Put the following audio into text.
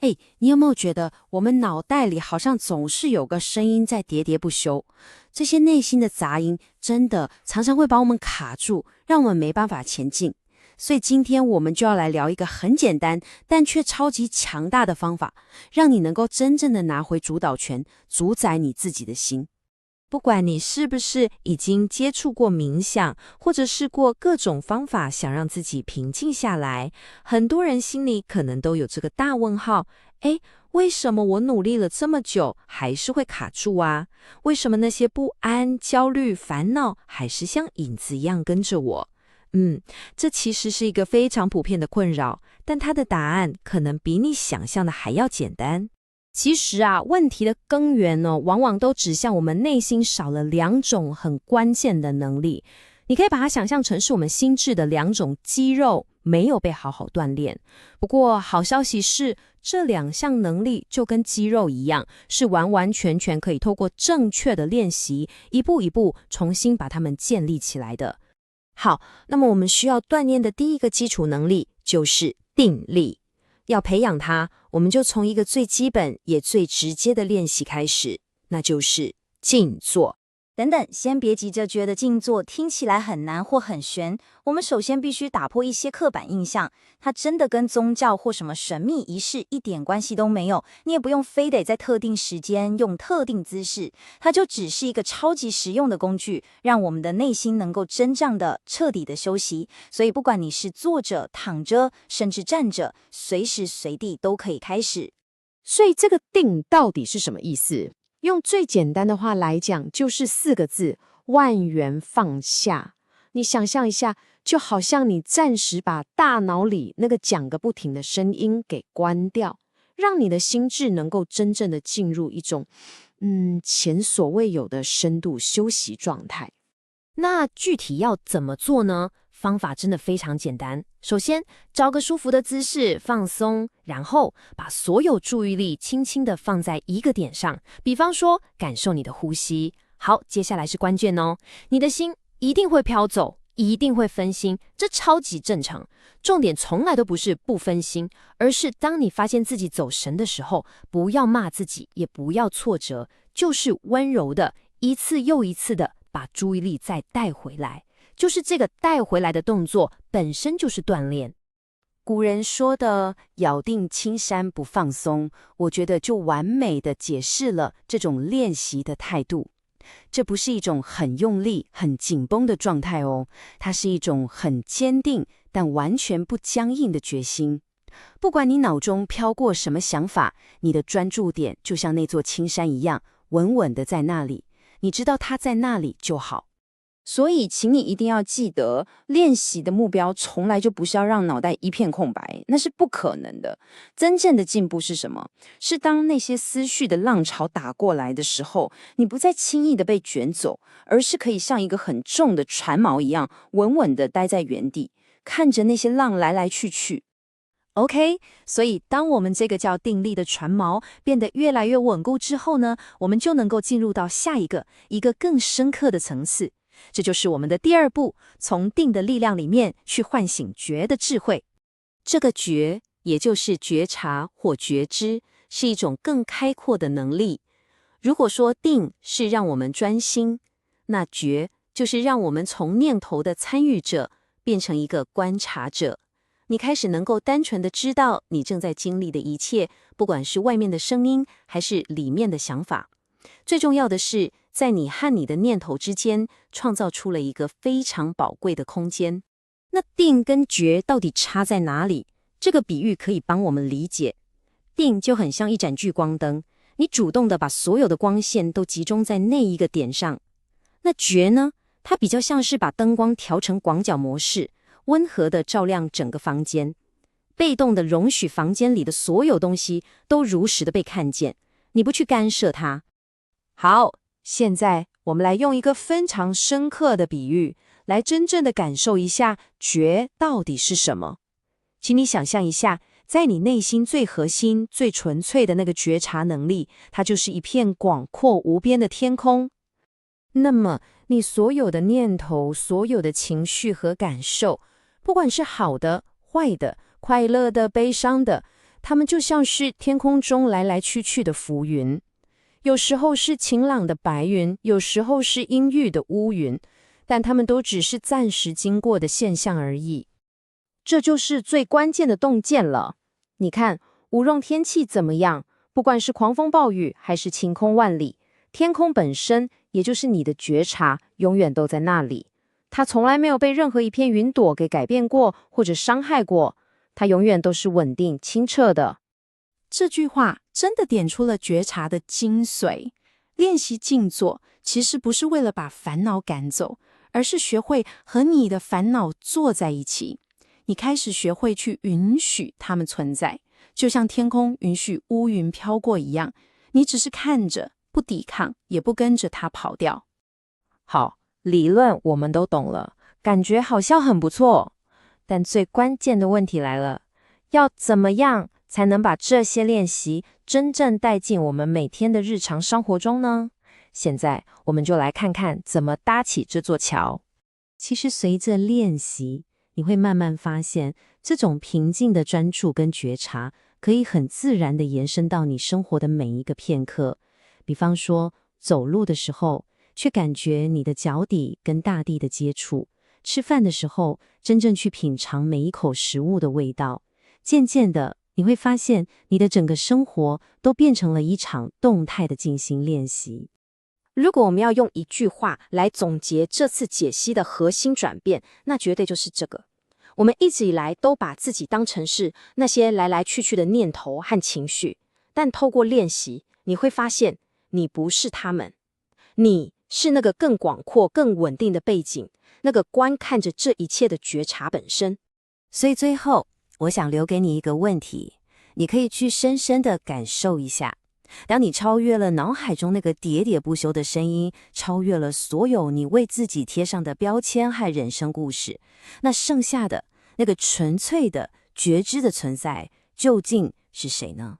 嘿，你有没有觉得我们脑袋里好像总是有个声音在喋喋不休？这些内心的杂音真的常常会把我们卡住，让我们没办法前进。所以今天我们就要来聊一个很简单，但却超级强大的方法，让你能够真正的拿回主导权，主宰你自己的心。不管你是不是已经接触过冥想，或者试过各种方法想让自己平静下来，很多人心里可能都有这个大问号：诶，为什么我努力了这么久，还是会卡住啊？为什么那些不安、焦虑、烦恼还是像影子一样跟着我？这其实是一个非常普遍的困扰，但它的答案可能比你想象的还要简单。其实问题的根源往往都指向我们内心少了两种很关键的能力。你可以把它想象成是我们心智的两种肌肉没有被好好锻炼。不过好消息是，这两项能力就跟肌肉一样，是完完全全可以透过正确的练习，一步一步重新把它们建立起来的。好，那么我们需要锻炼的第一个基础能力就是定力。要培养它，我们就从一个最基本也最直接的练习开始，那就是静坐。等等，先别急着觉得静坐听起来很难或很玄。我们首先必须打破一些刻板印象，它真的跟宗教或什么神秘仪式一点关系都没有。你也不用非得在特定时间用特定姿势，它就只是一个超级实用的工具，让我们的内心能够真正的、彻底的休息。所以不管你是坐着、躺着，甚至站着，随时随地都可以开始。所以这个定到底是什么意思？用最简单的话来讲，就是4个字：万元放下。你想象一下，就好像你暂时把大脑里那个讲个不停的声音给关掉，让你的心智能够真正的进入一种前所未有的深度休息状态。那具体要怎么做呢？方法真的非常简单。首先，找个舒服的姿势放松，然后把所有注意力轻轻地放在一个点上，比方说感受你的呼吸。好，接下来是关键哦，你的心一定会飘走，一定会分心，这超级正常。重点从来都不是不分心，而是当你发现自己走神的时候，不要骂自己，也不要挫折，就是温柔的一次又一次的把注意力再带回来。就是这个带回来的动作本身就是锻炼。古人说的咬定青山不放松，我觉得就完美的解释了这种练习的态度。这不是一种很用力、很紧绷的状态哦，它是一种很坚定但完全不僵硬的决心。不管你脑中飘过什么想法，你的专注点就像那座青山一样，稳稳的在那里。你知道它在那里就好。所以，请你一定要记得，练习的目标从来就不是要让脑袋一片空白，那是不可能的。真正的进步是什么？是当那些思绪的浪潮打过来的时候，你不再轻易的被卷走，而是可以像一个很重的船锚一样，稳稳的待在原地，看着那些浪来来去去。OK， 所以当我们这个叫定力的船锚变得越来越稳固之后呢，我们就能够进入到下一个更深刻的层次。这就是我们的第二步，从定的力量里面去唤醒觉的智慧。这个觉，也就是觉察或觉知，是一种更开阔的能力。如果说定是让我们专心，那觉就是让我们从念头的参与者变成一个观察者。你开始能够单纯的知道你正在经历的一切，不管是外面的声音，还是里面的想法。最重要的是，在你和你的念头之间，创造出了一个非常宝贵的空间。那定跟觉到底差在哪里？这个比喻可以帮我们理解。定就很像一盏聚光灯，你主动的把所有的光线都集中在那一个点上。那觉呢？它比较像是把灯光调成广角模式，温和的照亮整个房间，被动的容许房间里的所有东西都如实的被看见，你不去干涉它。好，现在我们来用一个非常深刻的比喻，来真正的感受一下觉到底是什么。请你想象一下，在你内心最核心、最纯粹的那个觉察能力，它就是一片广阔无边的天空。那么，你所有的念头、所有的情绪和感受，不管是好的、坏的、快乐的、悲伤的，它们就像是天空中来来去去的浮云，有时候是晴朗的白云，有时候是阴郁的乌云，但它们都只是暂时经过的现象而已。这就是最关键的洞见了。你看，无论天气怎么样，不管是狂风暴雨还是晴空万里，天空本身，也就是你的觉察，永远都在那里。它从来没有被任何一片云朵给改变过或者伤害过，它永远都是稳定清澈的。这句话真的点出了觉察的精髓。练习静坐，其实不是为了把烦恼赶走，而是学会和你的烦恼坐在一起。你开始学会去允许它们存在，就像天空允许乌云飘过一样，你只是看着，不抵抗，也不跟着它跑掉。好，理论我们都懂了，感觉好像很不错。但最关键的问题来了，要怎么样才能把这些练习真正带进我们每天的日常生活中呢？现在我们就来看看怎么搭起这座桥。其实随着练习，你会慢慢发现，这种平静的专注跟觉察，可以很自然地延伸到你生活的每一个片刻。比方说，走路的时候，去感觉你的脚底跟大地的接触；吃饭的时候，真正去品尝每一口食物的味道。渐渐的，你会发现，你的整个生活都变成了一场动态的静心练习。如果我们要用一句话来总结这次解析的核心转变，那绝对就是这个：我们一直以来都把自己当成是那些来来去去的念头和情绪，但透过练习，你会发现你不是他们，你是那个更广阔、更稳定的背景，那个观看着这一切的觉察本身。所以最后，我想留给你一个问题，你可以去深深地感受一下。当你超越了脑海中那个喋喋不休的声音，超越了所有你为自己贴上的标签和人生故事，那剩下的那个纯粹的觉知的存在，究竟是谁呢？